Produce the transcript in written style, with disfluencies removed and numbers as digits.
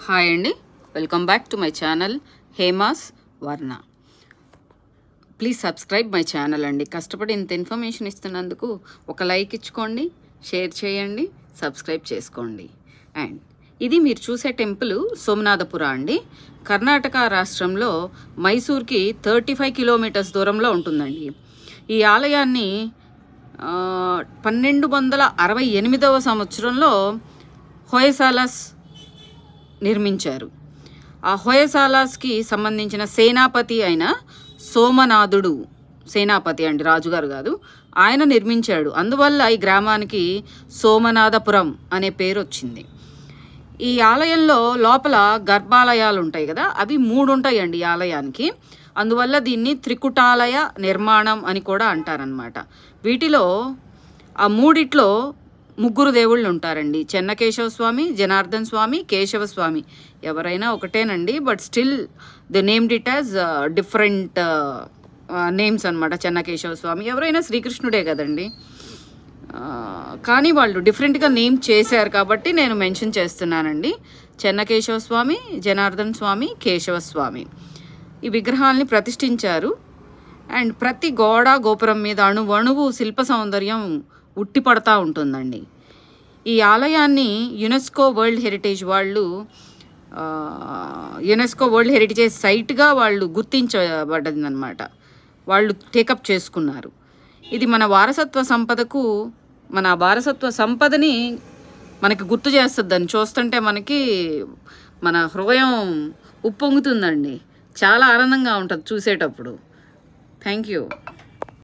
Hi అండి, welcome back to my channel హేమాస్ వర్ణ. ప్లీజ్ సబ్స్క్రైబ్ మై ఛానల్ అండి. కష్టపడి ఇంత ఇన్ఫర్మేషన్ ఇస్తున్నందుకు ఒక లైక్ ఇచ్చుకోండి, షేర్ చేయండి, సబ్స్క్రైబ్ చేసుకోండి. అండ్ ఇది మీరు చూసే టెంపుల్ సోమనాథపుర అండి. కర్ణాటక రాష్ట్రంలో మైసూర్కి 35 కిలోమీటర్స్ దూరంలో ఉంటుందండి. ఈ ఆలయాన్ని 1268వ సంవత్సరంలో హొయసాలస్ నిర్మించారు. ఆ హొయసాలస్కి సంబంధించిన సేనాపతి అయిన సోమనాథుడు, సేనాపతి అండి, రాజుగారు కాదు, ఆయన నిర్మించాడు. అందువల్ల ఈ గ్రామానికి సోమనాథపురం అనే పేరు వచ్చింది. ఈ ఆలయంలో లోపల గర్భాలయాలు ఉంటాయి కదా, అవి 3 ఉంటాయండి ఈ ఆలయానికి. అందువల్ల దీన్ని త్రికుటాలయ నిర్మాణం అని కూడా అంటారనమాట. వీటిలో ఆ 3 ముగ్గురు దేవుళ్ళు ఉంటారండి. చెన్నకేశవ స్వామి, జనార్దన్ స్వామి, కేశవ స్వామి. ఎవరైనా ఒకటేనండి, but still the named it as different names అనమాట. చెన్నకేశవ స్వామి ఎవరైనా శ్రీకృష్ణుడే కదండి, కానీ వాళ్ళు డిఫరెంట్గా నేమ్ చేశారు కాబట్టి నేను మెన్షన్ చేస్తున్నానండి. చెన్నకేశవ స్వామి, జనార్దన్ స్వామి, కేశవ స్వామి ఈ విగ్రహాలని ప్రతిష్ఠించారు. అండ్ ప్రతి గోడ గోపురం మీద అణువణువు శిల్ప సౌందర్యం ఉట్టిపడతా ఉంటుందండి. ఈ ఆలయాన్ని యునెస్కో వరల్డ్ హెరిటేజ్ వాళ్ళు యునెస్కో వరల్డ్ హెరిటేజ్ సైట్గా వాళ్ళు గుర్తించబడిందనమాట. వాళ్ళు టేకప్ చేసుకున్నారు. ఇది మన వారసత్వ సంపదని మనకి గుర్తు చేస్తుంది. దాన్ని చూస్తుంటే మనకి మన హృదయం ఉప్పొంగుతుందండి. చాలా ఆనందంగా ఉంటుంది చూసేటప్పుడు. Thank you.